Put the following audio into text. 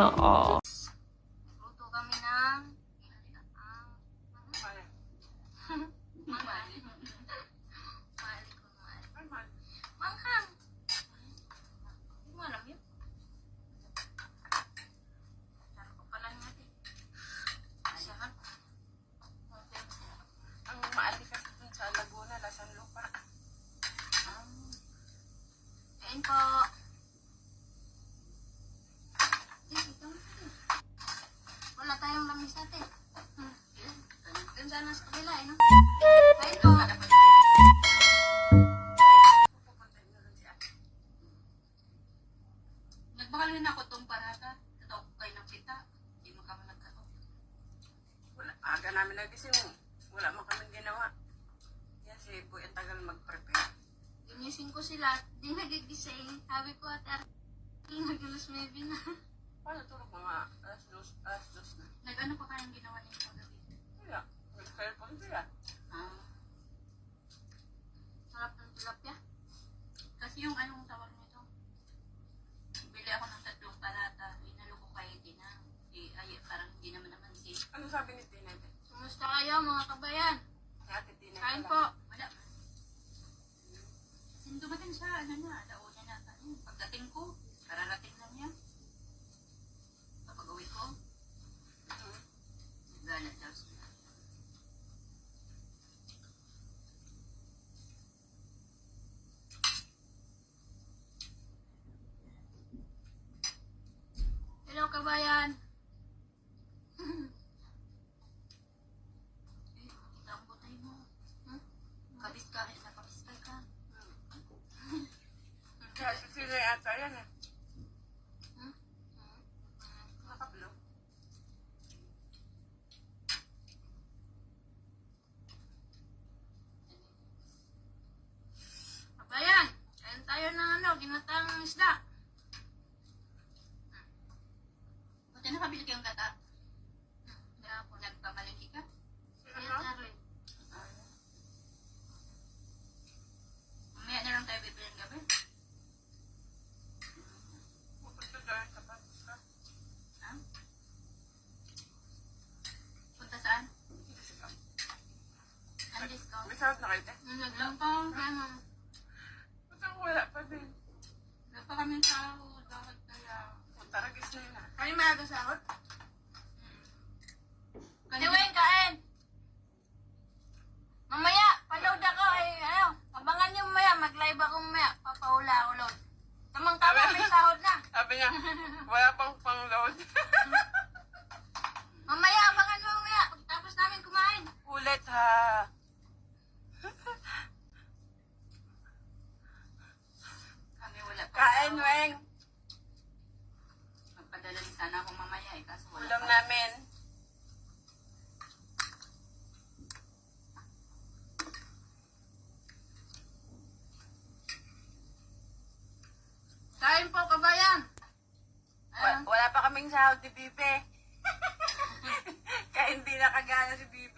Sana all. Luto kami ng ginataang. Mahal. Mahal. Mahal ko, mahal. Manghang. Hindi mo alam yun. Sarap ko pala natin. Sarap. Ang maali kasi dun sa Laguna, lasang lupa. Kain po. Wala tayong lamis natin. Doon sana sa kabila, eh, no? Kain po. Nagbakal rin ako itong parata. Tataw ko kayo ng pita. Hindi mo kami nagkato. Wala, aga namin nagising. Wala mo kami ginawa. Yan si Boy, ang tagal mag-prepare. Ginising ko sila. Di nagigising. Sabi ko, at nag-alas maybe na. Paano tulog mga alas dos na? Nag-ano pa kayang ginawa niyo kagabi? Wala, nag-cellphone sila. Sarap ng tilapia. Kasi yung anong tawag nito, bili ako ng 3 palata. Inalo ko kayo din na. Ay, parang hindi naman si. Ano sabi ni Tina? Kumusta kayo mga kabayan? Ate Tina. Kain po. Wala. Kasi dumating siya, ano na, alauna na. Pagdating ko, kararating lang niya. Kapag uwi ko, naggalat daw sila. Hello kabayan! Kita ang butay mo. Kabiskay ka. Kasi sila yata yan eh. Nakaplo. Kabayan! Kain tayo ng ginataang isda. Buti nakabili kayong gata. Hindi ako nagpamalingki ka. Kaya Charlie. Mamaya na lang tayo bibili ng gabi. Pupunta tayo sa Pasko. Ha? Punta saan? Ang discount. May sahod na kayo, te? Naglampang ano. Ba't wala pa din? Wala pa kami sahod. Bakit kaya? Taragis na yun ah. Kami maaga sahod? Kaniwing, kain! Mamaya, paload ako. Abangan niyo mamaya. Mag-live ako mamaya. Papaula ako load. Tamang-tama, may sahod na. Sabi niya, wala pang pang-load. Mamaya, abangan mo mamaya. Pagkatapos namin kumain. Ulit ha. Kami wala pa. Kain, Weng. Magpadala din sana ako mamaya eh. Kaso wala Ulam pa. namin. Kain po, kabayan. Wala pa kaming sahod ni Bibe. Kaya hindi nakagana si Bibe.